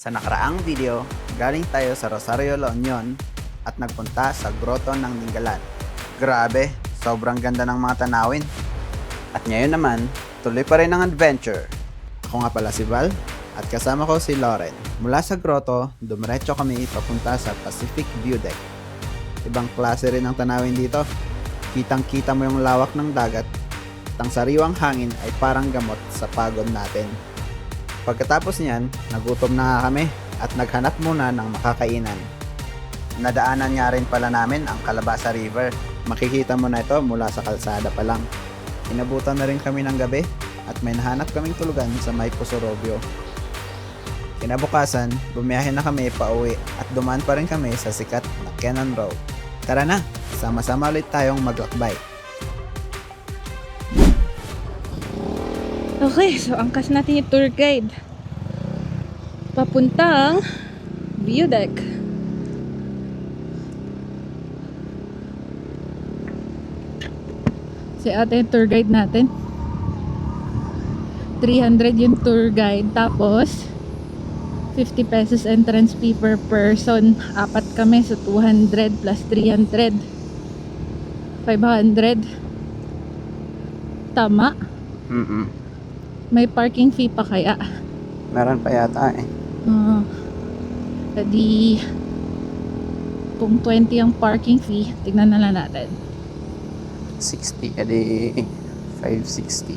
Sa nakaraang video, galing tayo sa Rosario, La Union at nagpunta sa Grotto ng Ninggalan. Grabe, sobrang ganda ng mga tanawin. At ngayon naman, tuloy pa rin ang adventure. Ako nga pala si Val at kasama ko si Lauren. Mula sa grotto, dumiretso kami papunta sa Pacific View Deck. Ibang klase rin ang tanawin dito. Kitang-kita mo yung lawak ng dagat at ang sariwang hangin ay parang gamot sa pagod natin. Pagkatapos niyan, nagutom na kami at naghanap muna ng makakainan. Nadaanan nga rin pala namin ang Calabasa River. Makikita mo na ito mula sa kalsada pa lang. Inabutan na rin kami ng gabi at may nahanap kaming tulugan sa may Pusorobio. Kinabukasan, bumiyahe na kami pauwi at dumaan pa rin kami sa sikat na Cannon Road. Tara na, sama-sama ulit tayong maglakbay. Okay, so angkas natin yung tour guide. Papuntang view deck. Si ate yung tour guide natin. 300 yung tour guide. Tapos 50 pesos entrance fee per person. Apat kami, so 200 plus 300. 500. Tama? May parking fee pa kaya? Meron pa yata eh. Edi kung 20 ang parking fee, tignan na lang natin. 60, edi 560.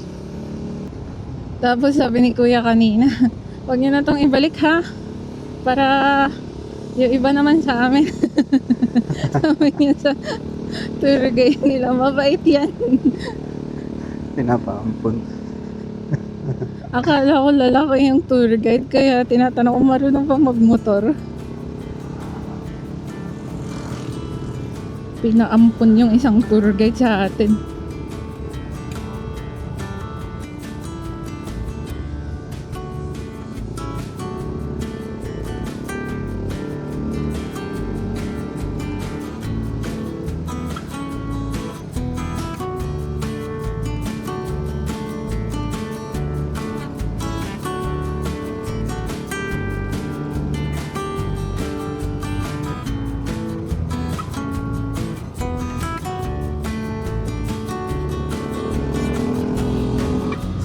Tapos sabi ni kuya kanina, wag niyo na tong ibalik ha, para yung iba naman sa amin. Sabi niya sa tour guide nila, mabait yan. Pinapaampun. Akala ko lalaki yung tour guide, kaya tinatanong kung marunong pa magmotor. Pinaampun yung isang tour guide sa atin.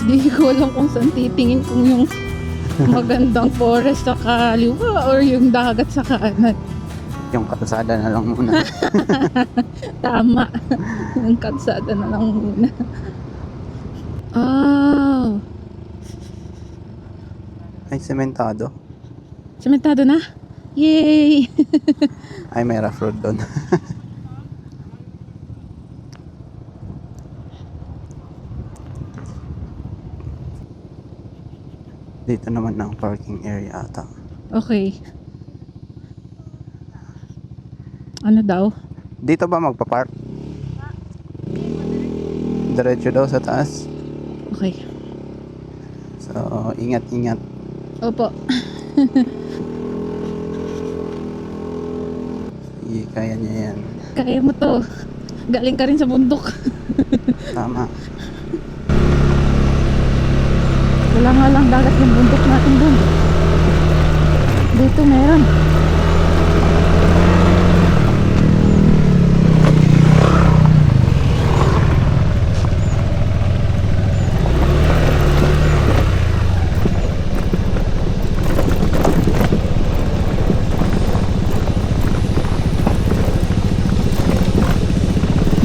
Hindi ko alam kung saan titingin, kung yung magandang forest sa kaliwa or yung dagat sa kanan. Yung kalsada na lang muna. Tama. Yung kalsada na lang muna. Oh. Ay, sementado. Sementado na? Yay! Ay, may rough road doon. Dito naman ang parking area ata. Okay. Ano daw? Dito ba magpa-park? Diretso daw sa taas. Okay. So, ingat-ingat. Opo. Sige, kaya niya yan. Kaya mo to. Galing ka rin sa bundok. Tama. Wala nga lang dagat yung bundok natin dun. Dito meron.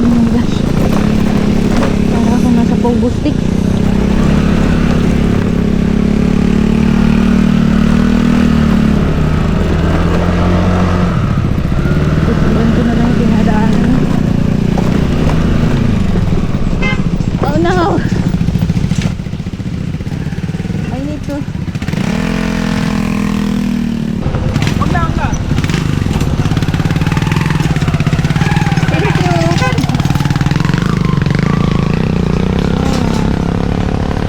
Oh my gosh. Para ako nasa Pogo Stick. Tutulan ko na lang yung dinadaanan. Oh no! I need to... Thank you!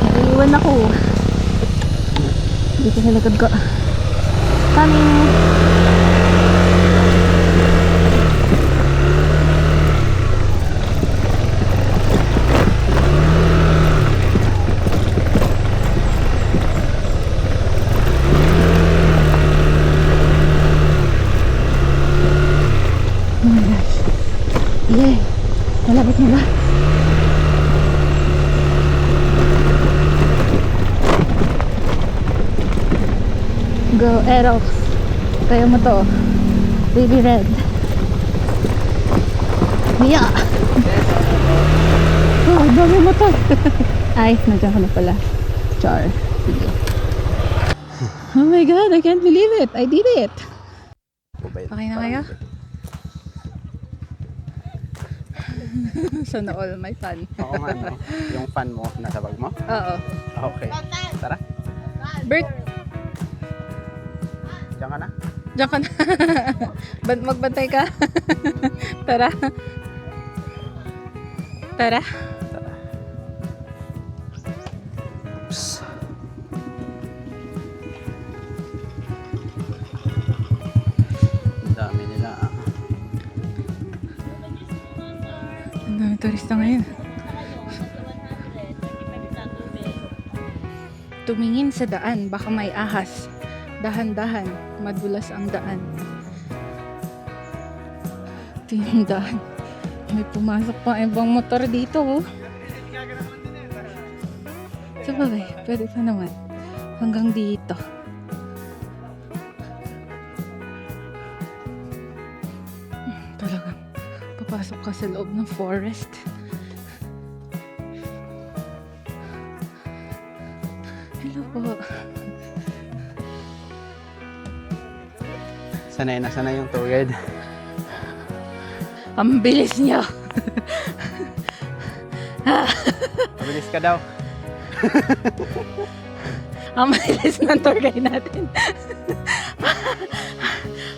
Naiiwan ako. Dito sa likod ko. Coming! Go, Aerox. Kaya mo to. Baby red. Yeah. Oh, dami mo to. Ay, nandiyan ka na pala. Char. Sige. Oh my God, I can't believe it. I did it. Okay na kayo? Sana all my fun. Oo nga, no? Yung fan mo, nasa bag mo? Oo. Okay. Tara. Bert, Diyan ka na. diyan ka na. Magbantay ka. Tara. Tara. Tara. Oops. Ang dami nila. Ang dami turista ngayon. Tumingin sa daan, baka may ahas. Dahan-dahan, madulas ang daan. Ito yung daan. May pumasok pa ibang motor dito. Oh. Sabagay, pwede pa naman. Hanggang dito. Talagang papasok ka sa loob ng forest. Hello po. Sanay na sanay yung tour guide. Ang bilis niya. Mabilis ka daw. Ang bilis ng tour guide natin.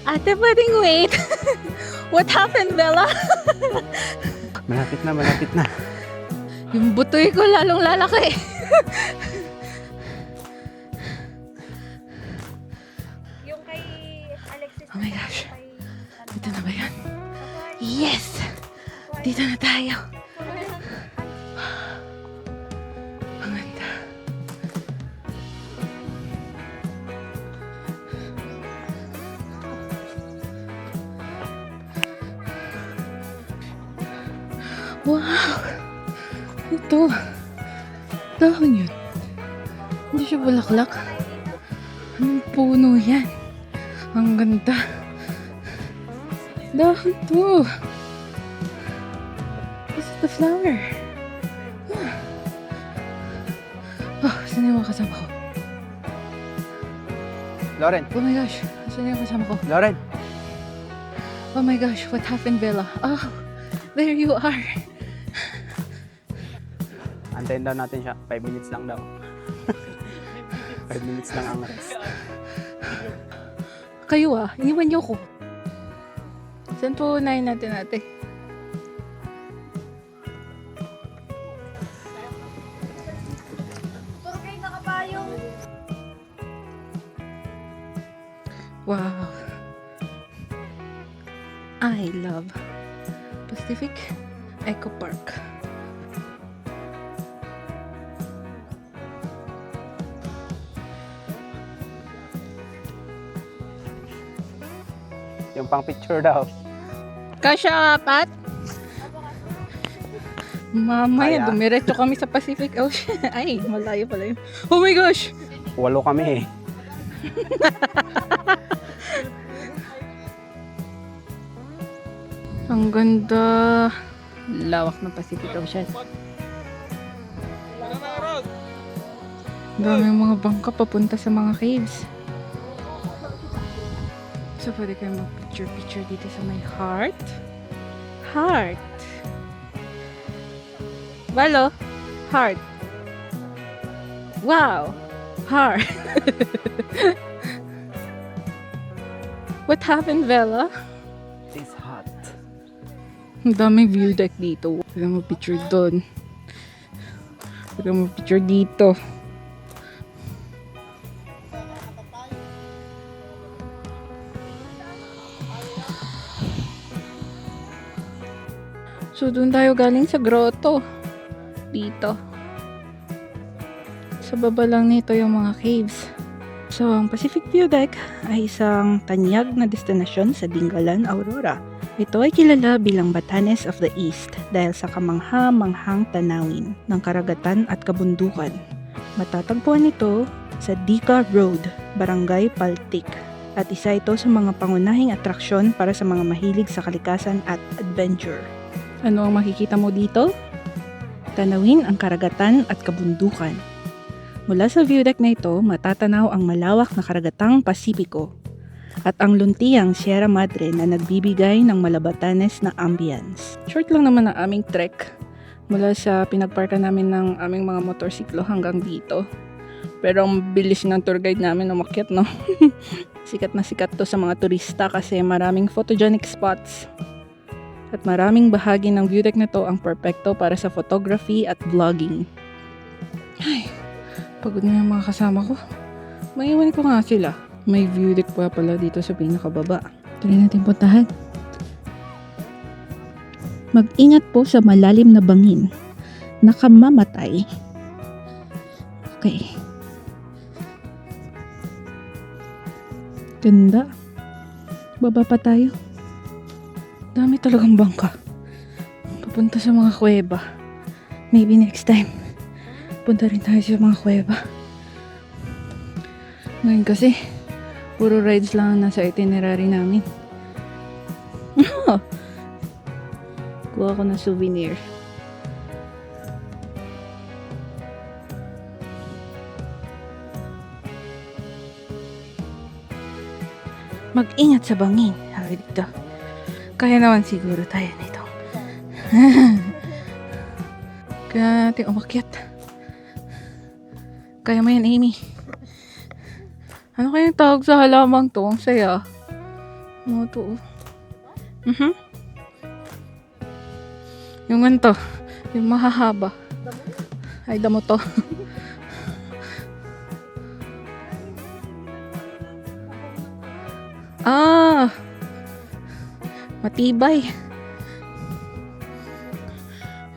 Ate, pwedeng wait. What happened, Bella? Malapit na, malapit na. Yung butoy ko lalong lalaki. Yung kay Alexis. Oh my gosh. Dito na ba yan? Yes! Dito na tayo. Ang ganda. Wow! Ito. Dahon yun. Hindi siya bulaklak. Anong puno yan? Ang ganda. Dahon to. This is the flower. Oh, saan yung mga kasama ko? Lauren! Oh my gosh, saan yung kasama ko? Lauren! Oh my gosh, what happened, Bella? Oh, there you are. Antayin daw natin siya. 5 minutes lang daw. 5 minutes lang ang rest. Kayo iniwan niyo ko. Saan po unahin natin ate? Puro kayo nakapayong. Wow. I love Pacific Eco Park. Yung pang picture daw. Kasya, Pat? Mamaya, Kaya? dumiretso kami sa Pacific Ocean. Ay, malayo pala yun. Oh my gosh! 8 kami eh. Ang ganda. Lawak ng Pacific Ocean. Dami mga bangka papunta sa mga caves. So, pwede kayo mag-picture dito sa may heart. Heart. Balo. Heart. Wow. Heart. What happened, Bella? It's hot. Ang daming view deck dito. Pwede mo picture doon. Pwede mo picture dito. So, doon tayo galing sa grotto. Dito. Sa baba lang nito yung mga caves. So, ang Pacific View Deck ay isang tanyag na destinasyon sa Dingalan, Aurora. Ito ay kilala bilang Batanes of the East dahil sa kamangha-manghang tanawin ng karagatan at kabundukan. Matatagpuan ito sa Dica Road, Barangay Paltik. At isa ito sa mga pangunahing atraksyon para sa mga mahilig sa kalikasan at adventure. Ano ang makikita mo dito? Tanawin ang karagatan at kabundukan. Mula sa view deck na ito, matatanaw ang malawak na karagatang Pasipiko at ang luntiang Sierra Madre na nagbibigay ng malabatanes na ambience. Short lang naman ang aming trek mula sa pinagparka namin ng aming mga motorsiklo hanggang dito. Pero ang bilis ng tour guide namin umakyat, no? Sikat na sikat to sa mga turista kasi maraming photogenic spots. At maraming bahagi ng view deck na to ang perfecto para sa photography at vlogging. Ay, pagod na yung mga kasama ko. Maiwan ko nga sila. May view deck pa pala dito sa pinakababa. Tuloy natin puntahan. Mag-ingat po sa malalim na bangin. Nakamamatay. Okay. Ganda. Baba pa tayo. Dami talagang bangka. Papunta sa mga kuweba. Maybe next time, punta rin tayo sa mga kuweba. Ngayon kasi, puro rides lang ang nasa itinerary namin. Kuha ko ng souvenir. Mag-ingat sa bangin. Sabi dito. Kaya naman siguro tayo nito. Kaya natin umakyat. Kaya mo yan, Amy. Ano kayang tawag sa halamang to? Ang saya. Ano to? Yung ganito. Yung mahahaba. Ay, damo to. Matibay.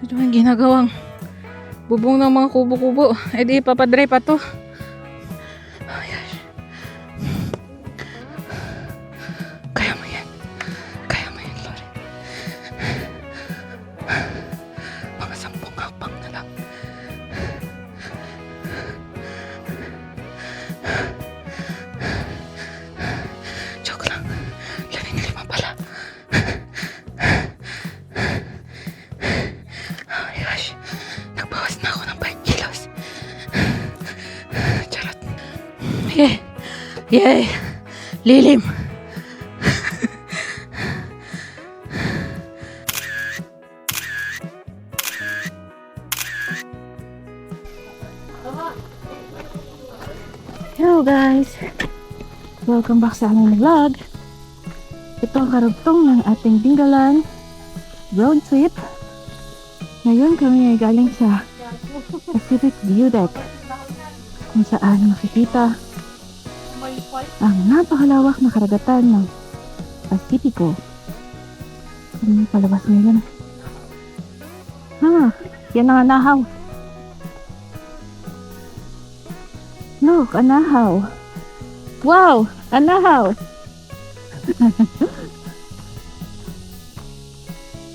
Ito ang ginagawang bubong ng mga kubo-kubo. Eh di papadry pa to. Oh, yes. Kaya mo yan. Kaya mo yan, Lord. Mga 10 hakbang na lang. Joke lang. 15 pala. Oh my gosh. Nagbawas na ako ng 5 kilos. Charot. Yay! Yay! Lilim! Hello guys! Welcome back sa aming vlog. Ito ang karugtong ng ating Dingalan road trip. Ngayon kami ay galing sa Pacific View Deck kung saan makikita ang napakalawak na karagatan ng Pasipiko. Ano palabas ngayon? Yan ang anahaw. Look, anahaw. Wow, anahaw.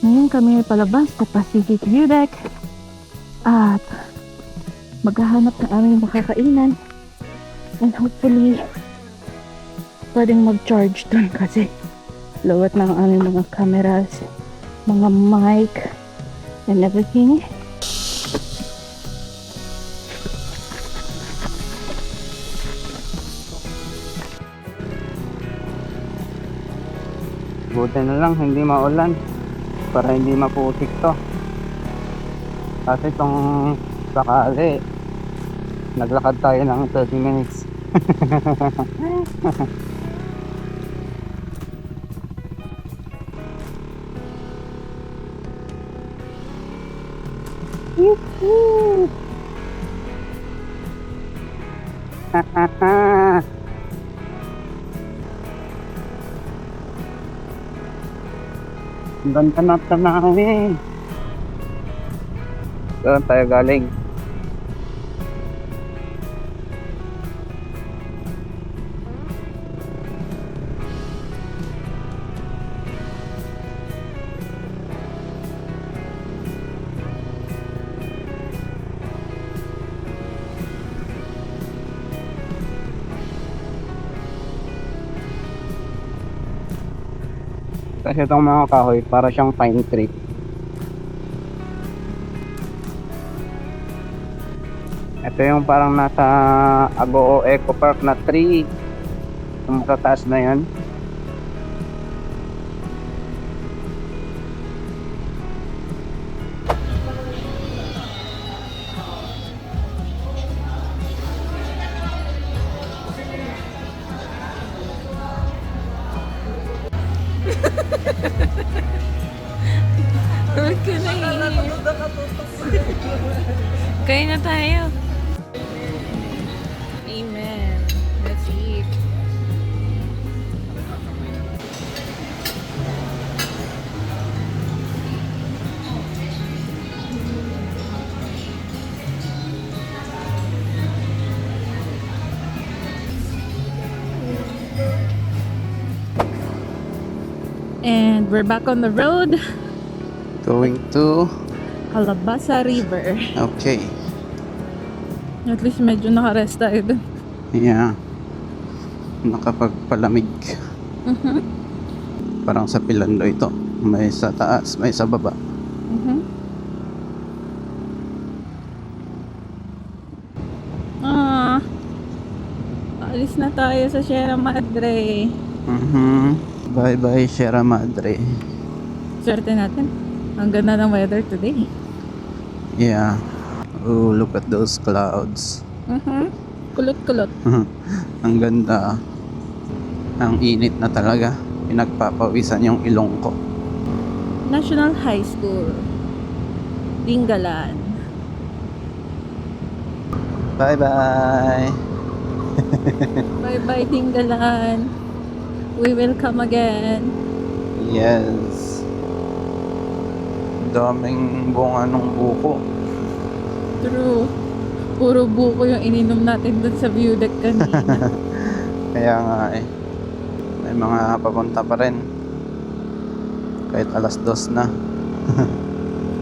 Ngayon kami ay palabas sa Pacific View Deck at maghahanap ng aming makakainan and hopefully pwedeng mag-charge dun kasi lawat ng aming mga cameras, mga mic and everything. Buti na lang hindi maulan para hindi maputik to. Kasi itong sakali naglakad tayo ng 30 minutes. Ang ganda na tanawin. Saan tayo galing? Kasi itong mga kahoy, para siyang pine tree. Ito yung parang nasa Agoo Eco Park na tree. Yung matataas na yan. Huwag ka na Kaya na tayo. Amen. Let's eat. And we're back on the road. Going to... Calabasa River. Okay. At least medyo nakarest tayo dun. Yeah. Nakapagpalamig. Mhm. Parang sa Pilando ito. May sa taas, may sa baba. Mhm. Ah. Alis na tayo sa Sierra Madre. Bye bye Sierra Madre. Swerte natin. Ang ganda ng weather today. Yeah. Oh, look at those clouds. Mhm. Kulot-kulot. Ang ganda. Ang init na talaga. Pinagpapawisan yung ilong ko. National High School. Dingalan. Bye bye. Bye-bye Dingalan. We will come again. Yes. Daming bunga ng buko. True. Puro buko yung ininom natin dun sa view deck kanina. Kaya nga eh. May mga papunta pa rin. Kahit 2:00 na.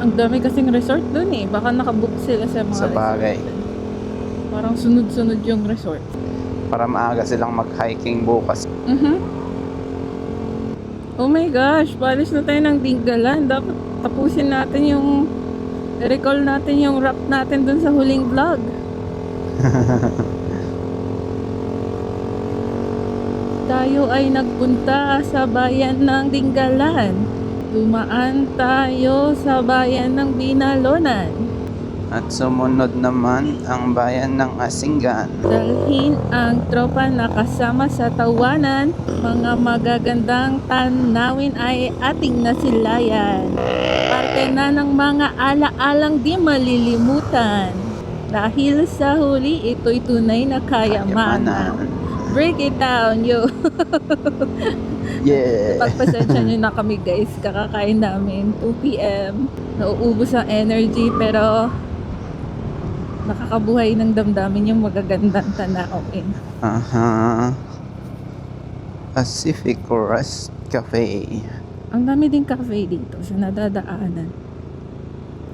Ang dami kasing resort dun eh. Baka nakabook sila sa mga Sa bagay. resort. Parang sunod-sunod yung resort. Para maaga silang mag-hiking bukas. Oh my gosh, palis na tayo ng Dingalan. Dapat tapusin natin yung recall natin yung rap natin dun sa huling vlog. Tayo ay nagpunta sa bayan ng Dingalan. Dumaan tayo sa bayan ng Binalonan. At sumunod naman ang bayan ng Asingan. Dalhin ang tropa na kasama sa tawanan. Mga magagandang tanawin ay ating nasilayan. Parte na ng mga ala-alang di malilimutan. Dahil sa huli, ito'y tunay na kayamanan. Break it down, yo. Yeah. Pagpasensya nyo na kami guys. Kakakain namin 2 p.m. Nauubos ang energy pero nakakabuhay ng damdamin yung magagandang tanawin. Aha. Pacific Rest Cafe. Ang dami din cafe dito sa nadadaanan.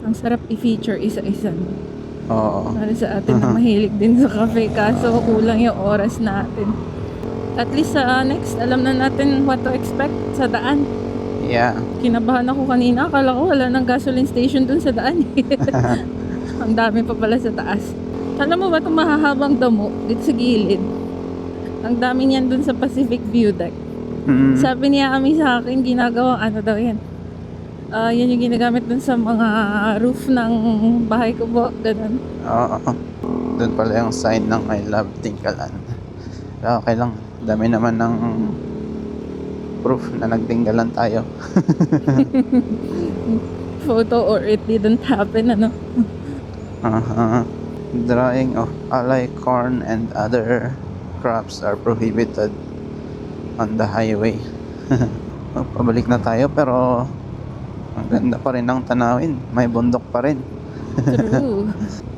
Ang sarap i-feature isa-isa. Oo. Para sa atin na mahilig din sa cafe kaso kulang yung oras natin. At least sa next, alam na natin what to expect sa daan. Yeah. Kinabahan ako kanina. Akala ko wala ng gasoline station dun sa daan. Ang dami pa pala sa taas. Alam mo ba itong mahahabang damo dito sa gilid? Ang dami niyan dun sa Pacific View Deck. Sabi niya kami sa akin, ginagawa ano daw yan. Yan yung ginagamit dun sa mga roof ng bahay ko po. Ganun. Oo. Doon pala yung sign ng I love Dingalan. Pero okay lang. Dami naman ng proof na nagdinggalan tayo. Photo or it didn't happen, ano? Drying of alay corn and other crops are prohibited on the highway. Pabalik na tayo pero ang ganda pa rin ng tanawin. May bundok pa rin. True.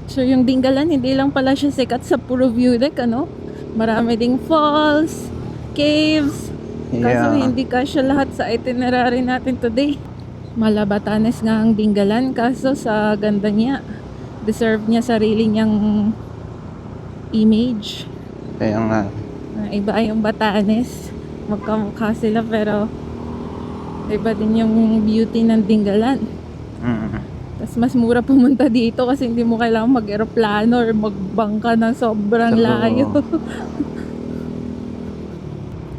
So yung Dingalan, hindi lang pala siya sikat sa puro view deck, ano? Marami ding falls, caves. Kaso hindi kasya lahat sa itinerary natin today. Malabatanes nga ang Dingalan, kaso sa ganda niya, deserve niya sarili niyang image. Kaya nga. Iba yung Batanes. Magkamukha sila pero Iba din yung beauty ng Dingalan. Mm. Tapos mas mura pumunta dito kasi hindi mo kailangan mag-aeroplano or magbangka ng sobrang True. layo.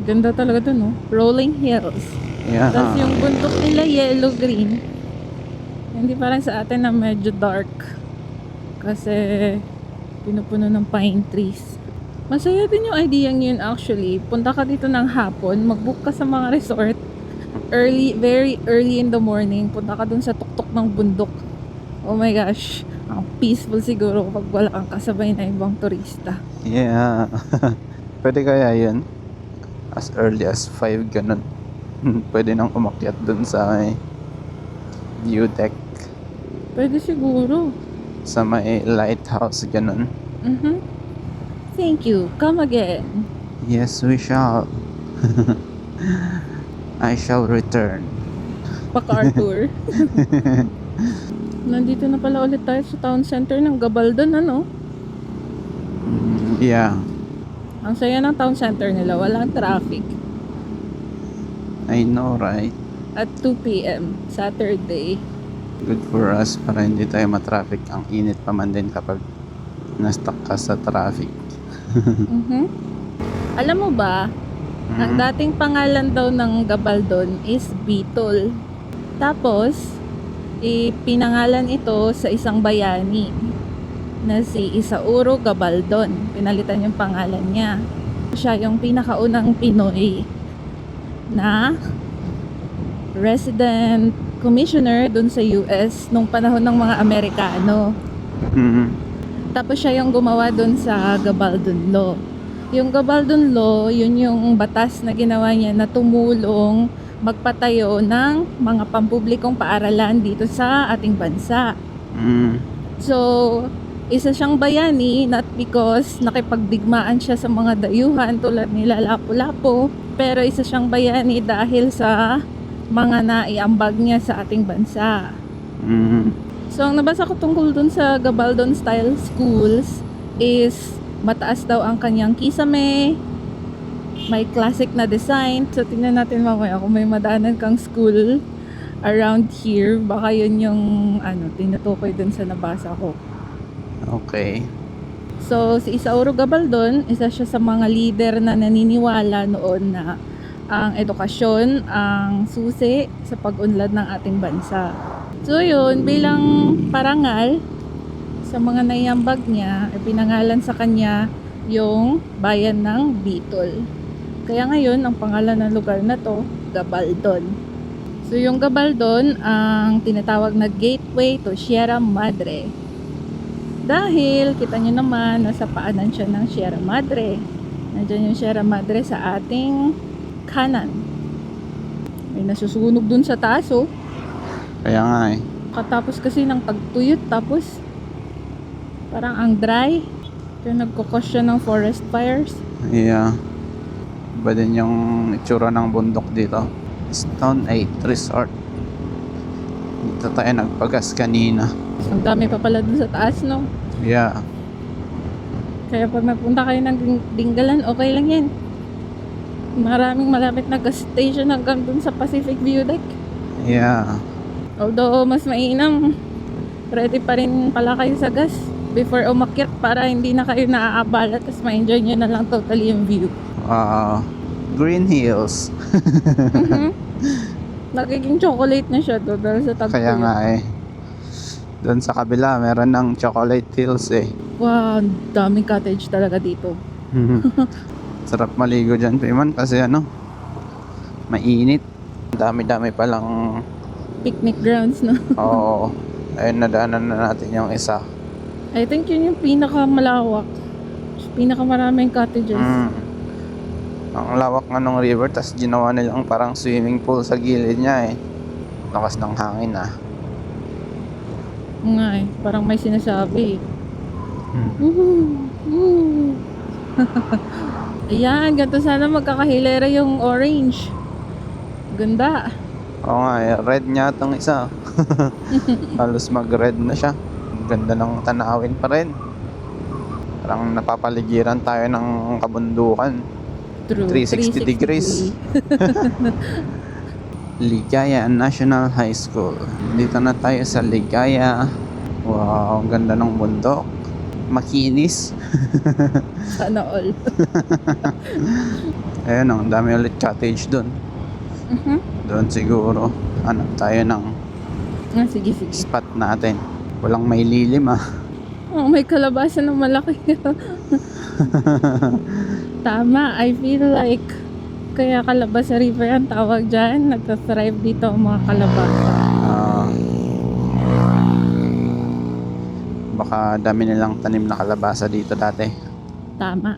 Ganda talaga dun, no? Rolling hills. Yeah. Tapos yung bundok nila yellow-green. Hindi parang sa atin na medyo dark. Kasi pinupuno ng pine trees. Masaya din yung idea yun actually. Punta ka dito ng hapon, mag-book ka sa mga resort. Early, very early in the morning. Punta ka dun sa tuktok ng bundok. Oh my gosh. Ang peaceful siguro pag wala kang kasabay na ibang turista. Yeah. Pwede kaya yun? As early as 5, ganun. Pwede nang umakyat dun sa may view deck. Pwede siguro. Sa may lighthouse, ganun. Thank you. Come again. Yes, we shall. I shall return. Paka-Arthur. Nandito na pala ulit tayo sa town center ng Gabaldon, ano? Yeah, Ang saya ng town center nila, walang traffic. I know, right? At 2 p.m. Saturday. Good for us para hindi tayo matraffic. Ang init pa man din kapag na-stuck ka sa traffic. Alam mo ba, ang dating pangalan daw ng Gabaldon is Bitol. Tapos, pinangalan ito sa isang bayani na si Isauro Gabaldon. Pinalitan yung pangalan niya. Siya yung pinakaunang Pinoy na resident commissioner dun sa US nung panahon ng mga Amerikano. Tapos siya yung gumawa dun sa Gabaldon Law. Yung Gabaldon Law, yun yung batas na ginawa niya na tumulong magpatayo ng mga pampublikong paaralan dito sa ating bansa. So, isa siyang bayani not because nakipagdigmaan siya sa mga dayuhan tulad nila Lapu-Lapu, pero isa siyang bayani dahil sa mga naiambag niya sa ating bansa. So, ang nabasa ko tungkol dun sa Gabaldon style schools is mataas daw ang kanyang kisame, may classic na design. So, tingnan natin mamaya kung may madaanan kang school around here. Baka yun yung tinutukoy dun sa nabasa ko. Okay. So, si Isauro Gabaldon, isa siya sa mga leader na naniniwala noon na ang edukasyon ang susi sa pag-unlad ng ating bansa. So, yun, bilang parangal sa mga naiambag niya, pinangalan sa kanya yung bayan ng Bitol. Kaya ngayon, ang pangalan ng lugar na to, Gabaldon. So, yung Gabaldon ang tinatawag na gateway to Sierra Madre. Dahil, kita nyo naman, nasa paanan siya ng Sierra Madre. Nandiyan yung Sierra Madre sa ating kanan. May nasusunog dun sa taas, oh. Kaya nga eh. Katapos kasi ng tagtuyot, tapos parang ang dry. Kaya nagkukos siya ng forest fires. Yeah. Iba din yung itsura ng bundok dito. Stone 8 Resort. Dito tayo nagpagas kanina. Ang dami pa pala dun sa taas, no? Yeah. Kaya pag napunta kayo ng Dingalan, okay lang yan. Maraming malapit na gas station hanggang dun sa Pacific View Deck. Yeah. Although mas mainam, ready pa rin pala kayo sa gas before umakyat para hindi na kayo naaabala tapos ma-enjoy nyo na lang totally yung view. Green Hills. Nagiging chocolate na siya to dahil sa tagpo. Kaya nga eh. Doon sa kabila, meron ng Chocolate Hills eh. Wow, daming cottage talaga dito. Sarap maligo dyan, Piman, kasi mainit. Dami-dami palang Picnic grounds, no? oo. Ayun, nadaanan na natin yung isa. I think yun yung pinakamalawak. Pinakamaraming cottages. Ang lawak nga ng river, tas ginawa nilang parang swimming pool sa gilid niya eh. Lakas ng hangin ah. Nga eh, parang may sinasabi. Woohoo! Woo! Ayan, ganito sana magkakahilera yung orange. Ganda. Oo nga eh, red niya itong isa. Halos mag-red na siya. Ang ganda ng tanawin pa rin. Parang napapaligiran tayo ng kabundukan. True. 360 degrees. Ligaya National High School. Dito na tayo sa Ligaya. Wow, ang ganda ng bundok. Makinis. Sana all. Ayun, ang dami ulit cottage doon. Doon siguro. Hanap tayo ng Sige, sige. spot natin. Walang may lilim ah. Oh, may kalabasan ng malaki. Tama, I feel like kaya Kalabasa River ang tawag dyan. Nagtathrive dito ang mga kalabasa. Baka dami nilang tanim na kalabasa dito dati. Tama.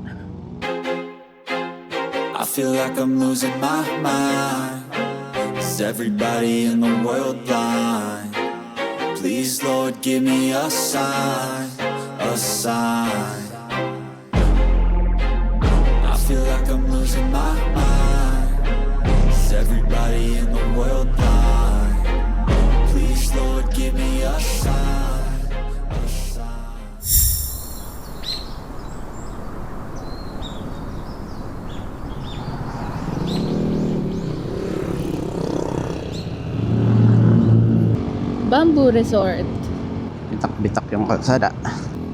I feel like I'm losing my mind. Is everybody in the world blind? Please, Lord, give me a sign, a sign. I feel like I'm losing my mind. Is everybody in the world blind? Please, Lord, give me a sign, a sign. Bamboo Resort. Bitak-bitak yung kalsada.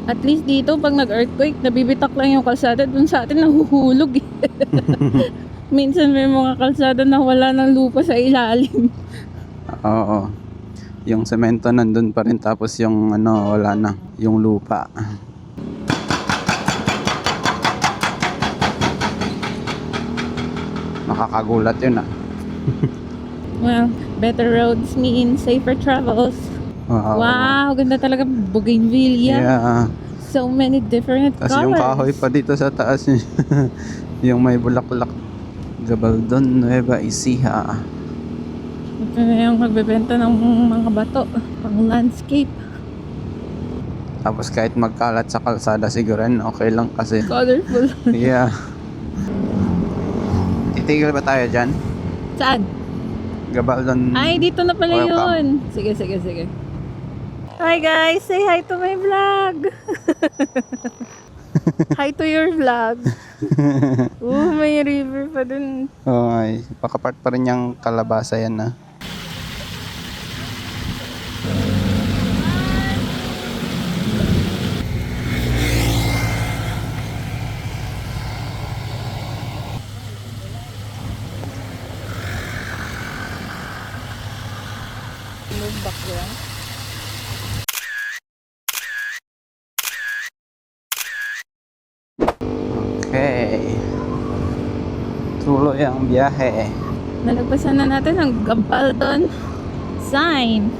At least dito, pag nag-earthquake, nabibitak lang yung kalsada. Dun sa atin, nahuhulog eh. Minsan may mga kalsada na wala ng lupa sa ilalim. Oo. Yung semento nandun pa rin, tapos yung ano, wala na. Yung lupa. Nakakagulat yun ah. Well, better roads mean safer travels. Wow, ganda talaga. Bougainvillea. Yeah. So many different Tapos colors. yung kahoy pa dito sa taas. Yung may bulaklak. Gabaldon, Nueva Ecija. Ito na yung magbebenta ng mga bato. Pang landscape. Tapos kahit magkalat sa kalsada siguro okay lang kasi. Colorful. Yeah. Titigil ba tayo dyan? Saan? Gabaldon. Ay, dito na pala Welcome. yun. Sige, sige, sige. Hi guys! Say hi to my vlog! Hi to your vlog. May river pa dun. Okay. Pakapart pa rin yung kalabasa yan na. Move back lang. Okay. Tuloy ang biyahe. Nalagpasan na natin ang Gabaldon sign.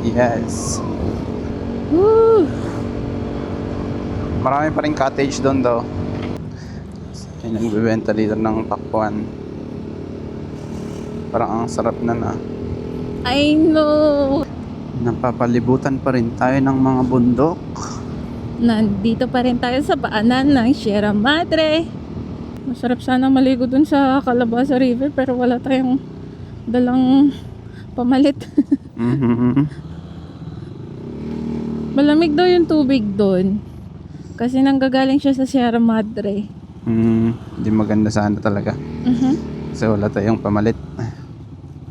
Yes. Woo! Marami pa rin cottage doon daw. May nagbibenta dito ng takpuan. Parang ang sarap na. I know! Napapalibutan pa rin tayo ng mga bundok. Nandito pa rin tayo sa paanan ng Sierra Madre. Masarap sana maligo dun sa Kalabasa River pero wala tayong dalang pamalit. Mhm. Malamig daw yung tubig doon. Kasi nanggagaling siya sa Sierra Madre. Hindi maganda sana talaga. Kasi wala tayong pamalit.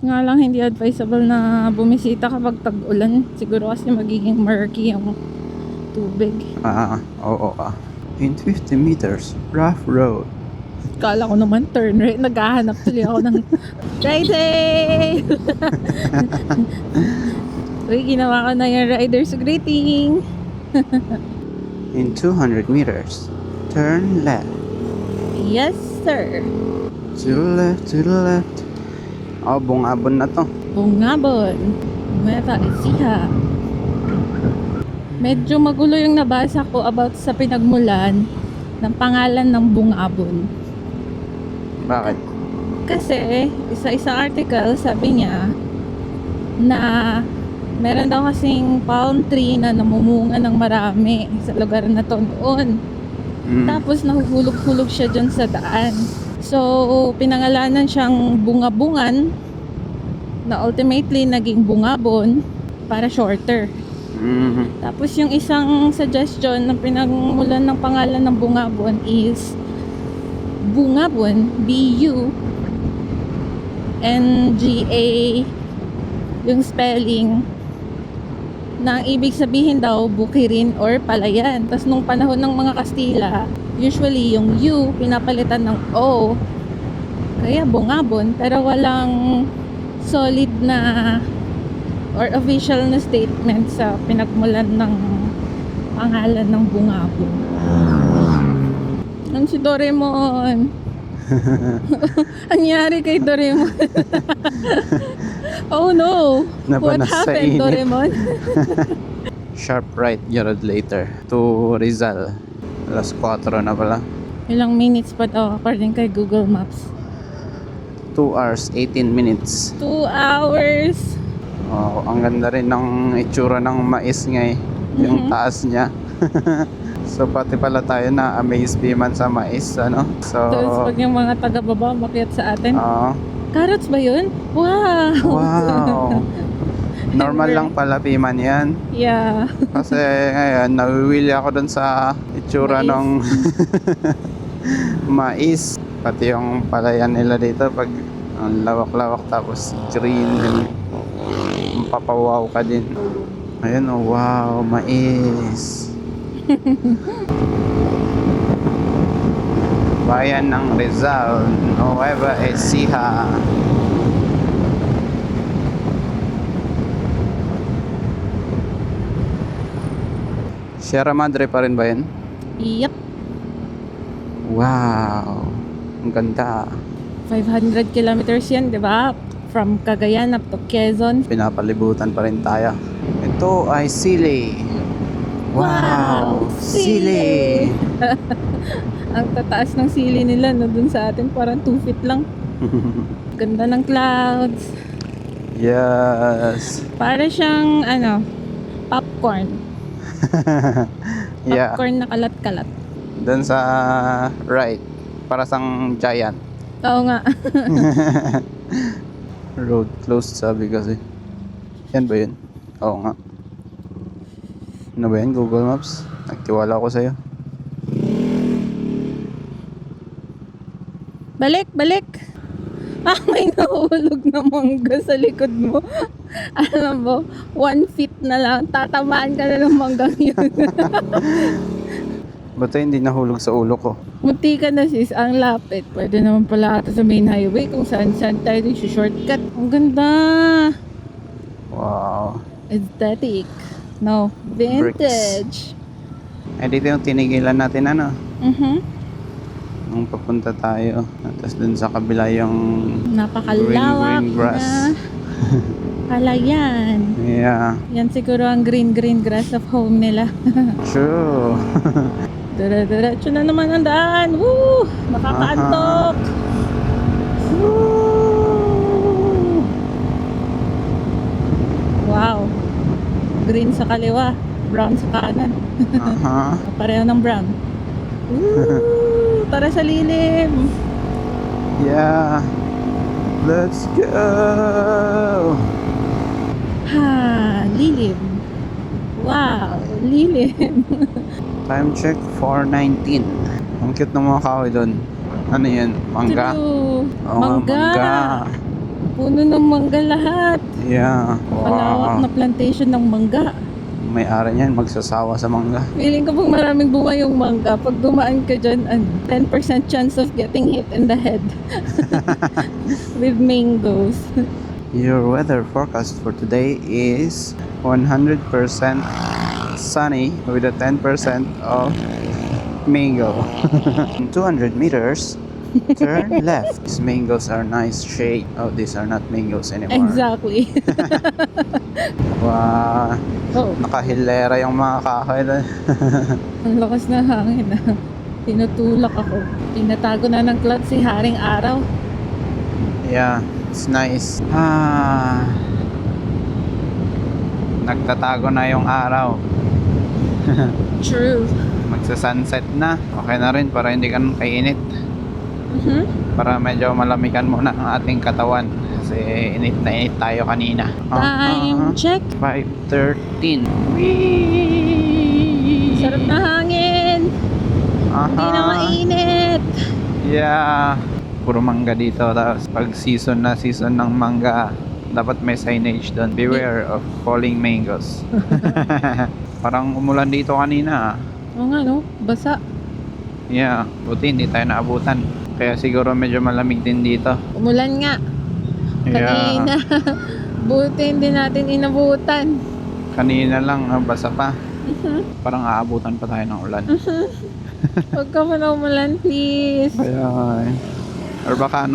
Nga lang hindi advisable na bumisita kapag tag-ulan. Siguro kasi magiging murky yung tubig. Oo. In 50 meters, rough road. Kala ko naman turn right. Naghahanap tuloy ako ng Friday! Uy, ginawa ko na yung rider's greeting. In 200 meters, turn left. Yes, sir. To the left. Oh, bungabon na to. Bungabon. Nueva Ecija. Medyo magulo yung nabasa ko about sa pinagmulan ng pangalan ng Bungabon. Bakit? Kasi, isa-isang article, sabi niya na meron daw kasing palm tree na namumunga ng marami sa lugar na to noon. Tapos nahuhulog-hulog siya dyan sa daan. So, pinangalanan siyang Bungabungan na ultimately naging Bungabon para shorter. Tapos yung isang suggestion na pinagmulan ng pangalan ng Bungabon is Bungabon, B-U NGA yung spelling na ang ibig sabihin daw bukirin or palayan. Tapos nung panahon ng mga Kastila, usually yung U pinapalitan ng O. Kaya bungabon, pero walang solid na or official na statement sa pinagmulan ng pangalan ng bungabon. Ang si Doraemon. Anyari kay Doraemon? Oh no! What Nabanas sa happened, init. Doraemon? Sharp right, Gerald later. To Rizal. Alas 4 na pala. Ilang minutes pa daw according kay Google Maps? 2 hours, 18 minutes. 2 hours! Oh, ang ganda rin ng itsura ng mais nga eh. Yung taas niya. So pati pala tayo na amaze man sa mais, ano? So, Tapos pag yung mga taga-baba makiat sa atin. oo. Carrots ba yun? Wow! Wow! Normal lang pala piman yan. Yeah. Kasi ngayon, nawiwili ako dun sa itsura Mais. ng mais. Pati yung palayan nila dito pag ang lawak-lawak tapos green. Mapapawaw ka din. Ayun, oh, wow, mais. Bayan ng Rizal, Nueva Ecija. Sierra Madre pa rin ba yun? Yep. Wow, ang ganda. 500 kilometers yan, di ba? From Cagayan up to Quezon. Pinapalibutan pa rin tayo. Ito ay sili. Wow, sili. Ang tataas ng sili nila, no? Dun sa atin parang 2 feet lang. Ganda ng clouds. Yes. Para siyang, ano, popcorn. Yeah, Popcorn na kalat-kalat. dun sa right. Para sang giant. Oo nga. Road closed sabi kasi. Yan ba yun? Oo nga. Ano ba yan? Google Maps? Nagtiwala ako sa'yo. Balik, balik. Ah, may nahulog na mangga sa likod mo. Alam mo, 1 feet na lang. Tatamaan ka na ng manggang yun. Ba't hindi nahulog sa ulo ko? Munti ka na sis, ang lapit. Pwede naman pala ata sa main highway kung saan tayo shortcut. Ang ganda. Wow. Aesthetic. No, vintage. Eh dito yung tinigilan natin ano? Mhm. Nung papunta tayo. Tapos dun sa kabila yung Napakalawak green grass. na palayan. Yeah. Yan siguro ang green grass of home nila. True. Diretso na naman ang daan. Woo! Nakakaantok. Woo! Wow. Green sa kaliwa, brown sa kanan. Aha. Pareho ng brown. Woo! Tara sa lilim. Yeah. Let's go. Ha, lilim. Wow, lilim. Time check 4:19. Ang cute ng mga kahoy doon. Ano yan? Mangga? True. Oo nga, mangga. Puno ng mangga lahat. Yeah. Palawak Wow. na plantation ng mangga. May-ari niyan magsasawa sa mangga. Feeling ko pag maraming bunga yung mangga, pag dumaan ka dyan, 10% chance of getting hit in the head with mangoes. Your weather forecast for today is 100% sunny with a 10% of mango. 200 meters, turn left. These mangoes are nice shade. Oh, these are not mangoes anymore. Exactly. Wow. Oh, Nakahilera yung mga kahoy doon. ang lakas na hangin. Tinutulak ako. Tinatago na ng cloud si Haring Araw. Yeah, it's nice. Nagtatago na yung araw. True. Magsa-sunset na. Okay na rin para hindi ka kainit. Mhm. Para medyo malamigan muna ang ating katawan. Kasi init na init tayo kanina. Time check. 5:13. Whee! Sarap na hangin. Hindi na mainit. Yeah. puro mangga dito. Tapos pag season ng mangga, dapat may signage doon. Beware of falling mangoes. Parang umulan dito kanina. Oo nga, no? Basa. Yeah, buti hindi tayo naabutan. Kaya siguro medyo malamig din dito. Umulan nga. Kanina. Buti hindi natin inabutan. Kanina lang, basa pa. Parang aabutan pa tayo ng ulan. Huwag ka man umulan, please. Kaya, or baka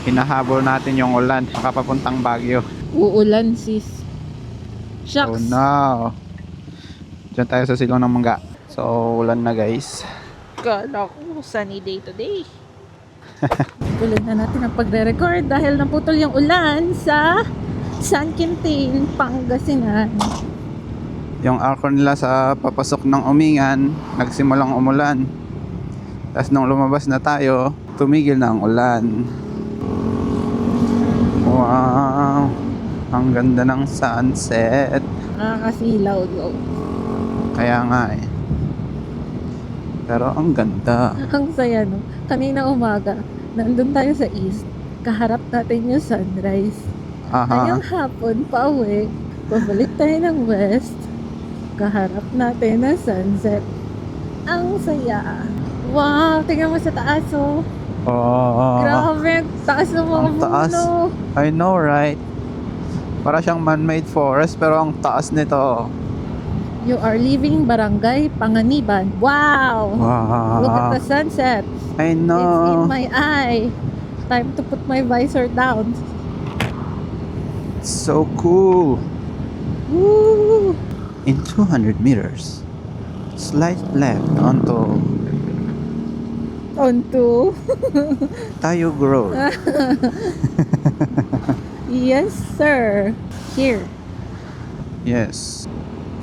hinahabol natin yung ulan. Makapapuntang Baguio. Uulan, sis. Oh Shucks. no. Diyan tayo sa silong ng mangga. So, ulan na guys. Kala ko, sunny day today. Tuloy na natin ang pagre-record dahil naputol yung ulan sa San Quintin, Pangasinan. Yung aircon nila sa papasok ng Umingan, nagsimulang umulan. Tapos nung lumabas na tayo, tumigil na ang ulan. Wow! Ang ganda ng sunset. Nakakasilaw, though. Kaya nga eh. Pero ang ganda. Ang saya, no? Kanina umaga, nandun tayo sa east. Kaharap natin yung sunrise. Aha. Ngayong hapon, pauwi. Pabalik tayo ng west. Kaharap natin ang sunset. Ang saya. Wow, tingnan mo sa taas, oh. Oh. Grabe, ang taas ng mga Ang taas. puno. I know, right? Para siyang man-made forest pero ang taas nito. You are leaving Barangay Panganiban. Wow! Wow. Look at the sunset. I It's in know. my eye. Time to put my visor down. So cool. Woo! In 200 meters, slide left onto Onto. Tayog Road. Yes, sir. Here. Yes.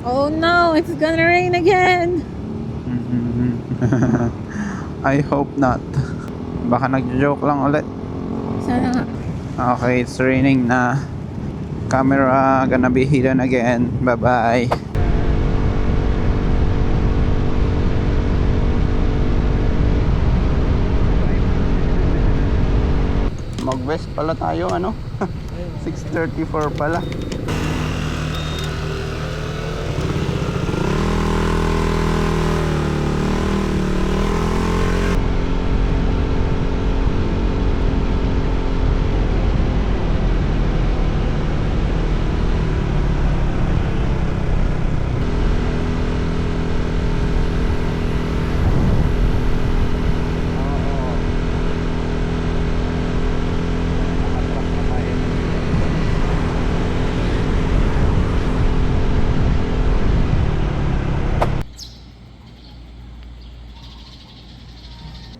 Oh no, it's gonna rain again. I hope not. Baka nagjo-joke lang ulit. Sana nga. Okay, it's raining na. Camera gonna be hidden again. Bye-bye. Mag-west pala tayo, ano? 6:34 pala.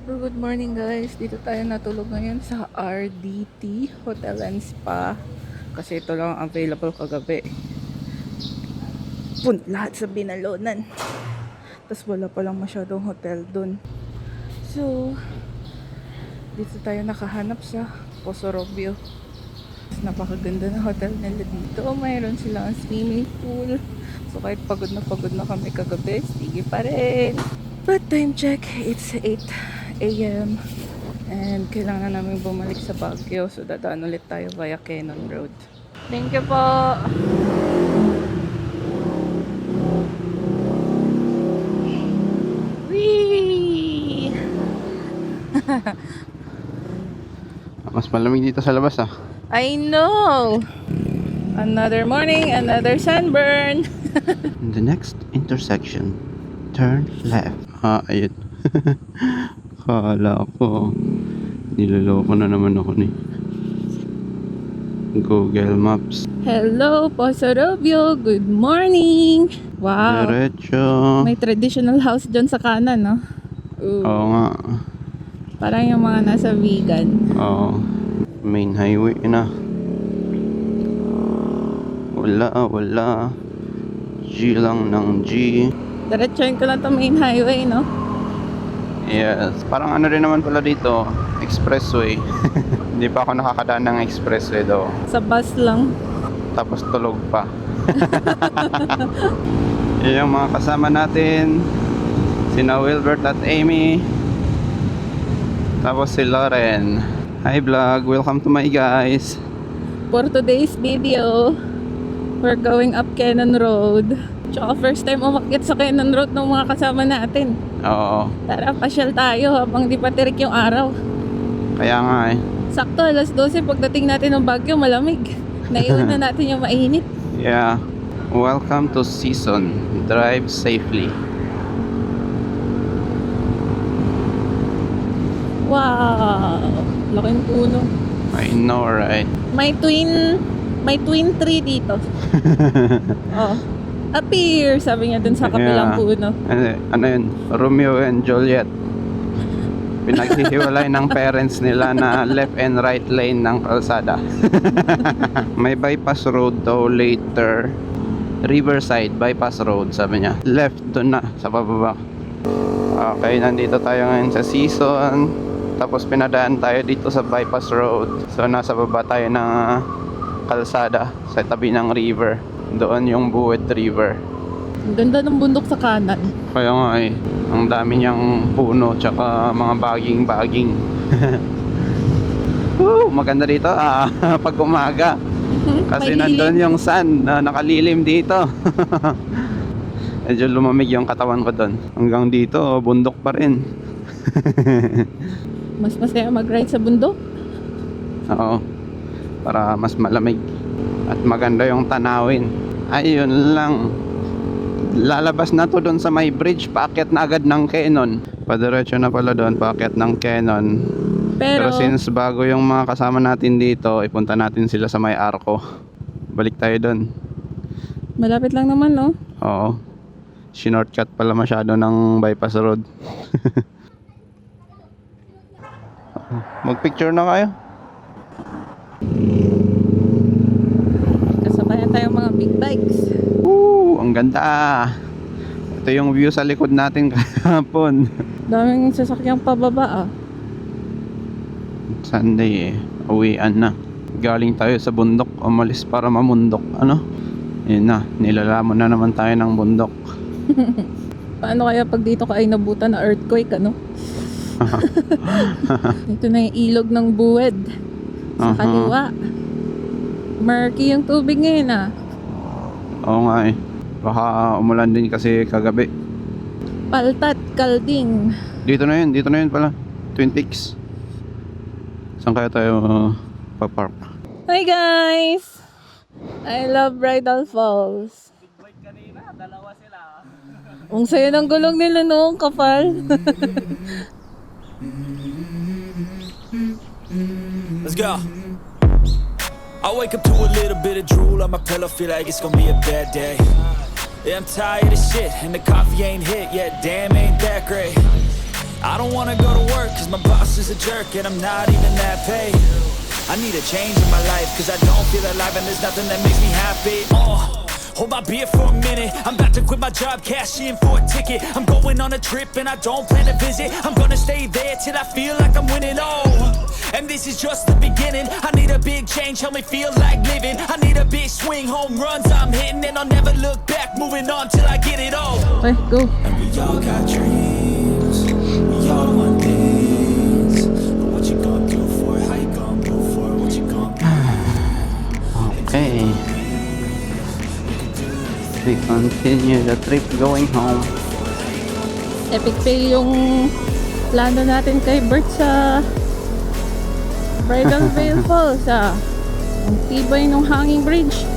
Good morning guys. Dito tayo natulog ngayon sa RDT Hotel and Spa. Kasi ito lang ang available kagabi. Lahat sa Binalonan. Tapos wala palang masyadong hotel dun. So, dito tayo nakahanap sa Poso Robio. Napakaganda na hotel nila dito. Mayroon silang swimming pool. So kahit pagod na kami kagabi, sige pa rin. But time check, it's 8 a.m. And kailangan namin bumalik sa Baguio. So dadaan ulit tayo via Quezon Road. Thank you po! Whee! Mas malamig dito sa labas ah. I know! Another morning, another sunburn! In the next intersection, turn left. Ayun. Kala ko, niloloko na naman ako ni Google Maps. Hello, Poso Robio! Good morning! Wow! Diretso. May traditional house dyan sa kanan, no? Ooh. Oo nga. Parang yung mga nasa vegan. Oo. Main highway na. Wala. G lang ng G. Diretsuhin ko lang to main highway, no? Yes. Parang ano rin naman pala dito, expressway. Hindi pa ako nakakadaan ng expressway daw. Sa bus lang. Tapos tulog pa. Yan yung mga kasama natin. Sina Wilbert at Amy. Tapos si Lauren. Hi vlog, welcome to my guys. For today's video, we're going up Cannon Road. Tsaka first time umakyat sa Cannon Road ng mga kasama natin. Oo, Tara, pasyal tayo habang di pa tirik yung araw. kaya nga eh. Sakto, alas 12 pagdating natin ng Baguio, malamig. Naiwan na natin yung mainit. Yeah, welcome to season. Drive safely. Wow! Laking puno. I know, right? May twin tree dito. Oh. Appear, sabi niya dun sa kabilang Yeah. puno. Ano yun? Romeo and Juliet. Pinaghihiwalay ng parents nila na left and right lane ng kalsada. May bypass road daw later. Riverside bypass road, sabi niya. Left doon na sa pababa. Okay, nandito tayo ngayon sa season. Tapos pinadaan tayo dito sa bypass road. So nasa baba tayo ng kalsada sa tabi ng river. Doon yung Buwet River. Ang ganda ng bundok sa kanan. Kaya nga eh, ang dami niyang puno tsaka mga baging-baging. Woo, maganda dito pag umaga. Kasi May nandun lilim. yung sun na nakalilim dito. Medyo lumamig yung katawan ko doon. Hanggang dito, bundok pa rin. Mas masaya mag-ride sa bundok. Oo, para mas malamig. At maganda yung tanawin. Ayun lang. Lalabas na to doon sa may bridge, paakyat na agad ng Cannon. Padiretso na pala doon, paakyat ng Cannon. Pero since bago yung mga kasama natin dito, ipunta natin sila sa may Arco. Balik tayo doon. Malapit lang naman, no? Oo. Shortcut pala masyado ng bypass road. Mag-picture na kayo. Kasabayan tayong mga big bikes. Woo! Ang ganda. Ito yung view sa likod natin kahapon. Daming sasakyang pababa, ah. Sunday eh. Uwian na. Galing tayo sa bundok. Umalis para mamundok. Ano? Yun na. Nilalamon na naman tayo ng bundok. Paano kaya pag dito ka ay nabutan na earthquake, ano? Ito na yung ilog ng Buwed. Sa kaliwa. Murky yung tubig ngayon, ah. Oo nga eh. Baka umulan din kasi kagabi. Paltat, Kalding. Dito na yun pala. Twin Peaks. Saan kaya tayo papark? Hi guys! I love Bridal Falls. Ang saya ng gulong nila noong kapal. Let's go. I wake up to a little bit of drool on my pillow, feel like it's gonna be a bad day. Yeah, I'm tired of shit, and the coffee ain't hit yet, damn, ain't that great. I don't wanna go to work, cause my boss is a jerk, and I'm not even that paid. I need a change in my life, cause I don't feel alive, and there's nothing that makes me happy. Hold my beer for a minute, I'm about to quit my job, cash in for a ticket. I'm going on a trip, and I don't plan to visit. I'm gonna stay there till I feel like I'm winning, and this is just the beginning. I need a big change, help me feel like living. I need a big swing, home runs I'm hitting, and I'll never look back, moving on till I get it all. Okay, go. And we all got dreams, we all want things. But what you gonna do for it, how you gonna move for it, what you gonna do? Okay. We continue the trip going home. Epic fail yung plano natin kay Bert sa Bridal Veil Falls, ah. Ang tibay ng hanging bridge.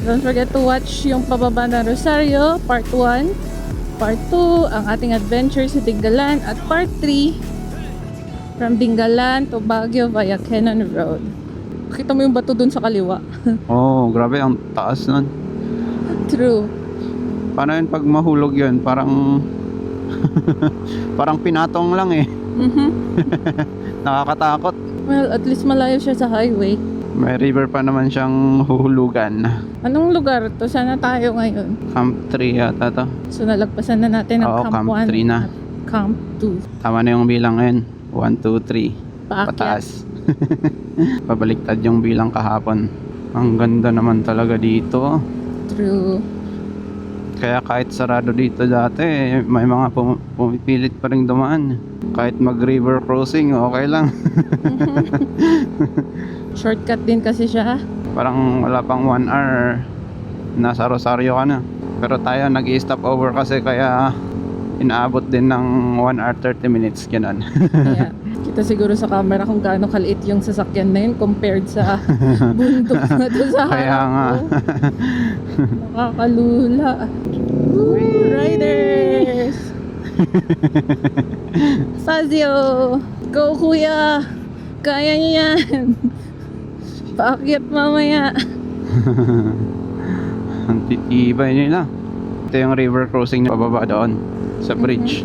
Don't forget to watch yung pababa ng Rosario, part 1, part 2, ang ating adventure sa Dingalan, at part 3, from Dingalan to Baguio via Cannon Road. Kita mo yung bato dun sa kaliwa. Oh, grabe ang taas nun. True. Paano yun pag mahulog yun? Parang parang pinatong lang eh. Nakakatakot. Well, at least malayo siya sa highway. May river pa naman siyang huhulugan. Anong lugar to? Sana tayo ngayon. Camp 3 yata to. So nalagpasan na natin ang Oo, Camp Camp 1 3 na. at Camp 2. Tama na yung bilang ngayon. 1, 2, 3. Paakyat. Pataas. Pabaliktad yung bilang kahapon. Ang ganda naman talaga dito. True. Kaya kahit sarado dito dati, may mga pumipilit pa rin dumaan. Kahit mag-river crossing, okay lang. Shortcut din kasi siya. Parang wala pang 1 hour, nasa Rosario ka na. Pero tayo nag-i-stop over kasi kaya inaabot din ng 1 hour 30 minutes, ganun. Kaya, kita siguro sa camera kung gaano kaliit yung sasakyan na yun compared sa bundok na to sa harap Kaya nga. ko. Nakakalula. Woo, riders! Fazio! Go kuya! Kaya niya yan! Paakyat mamaya! Ang titibay nila. Ito yung river crossing na pababa doon sa bridge.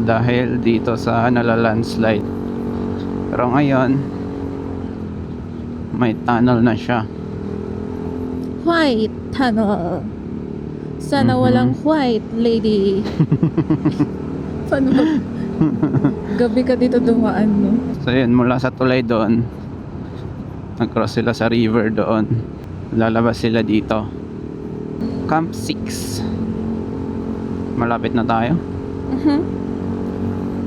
Dahil dito sa nalalandslide. Pero ngayon, may tunnel na siya. White tunnel. Sana Mhm. walang white lady. Paano ba? Gabi ka dito dumaan, no? So yun, mula sa tulay doon, nag-cross sila sa river doon. Lalabas sila dito. Camp 6. Malapit na tayo.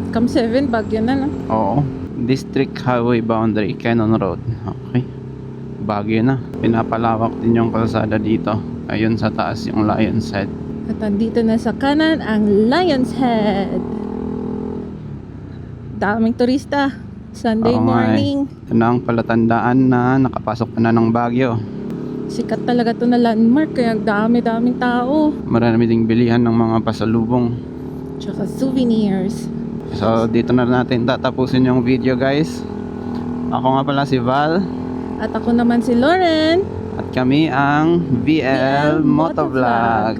Cam 7, Baguio na, no? Oo. District Highway Boundary, Cannon Road. Okay. Baguio na. Pinapalawak din yung kalsada dito. Ayun sa taas yung Lion's Head. At andito na sa kanan ang Lion's Head. Daming turista. Sunday Oo nga eh. morning. Ito na ang palatandaan na nakapasok na ng Baguio. Sikat talaga to na landmark. Kaya dami-daming tao. Marami ding bilihan ng mga pasalubong. Tsaka souvenirs. So dito na natin tatapusin yung video, guys. Ako nga pala si Val. At ako naman si Lauren. At kami ang VL Motovlog.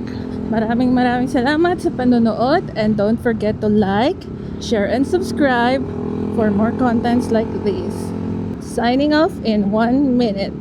Maraming salamat sa panonood. And don't forget to like, share, and subscribe for more contents like this. Signing off in 1 minute.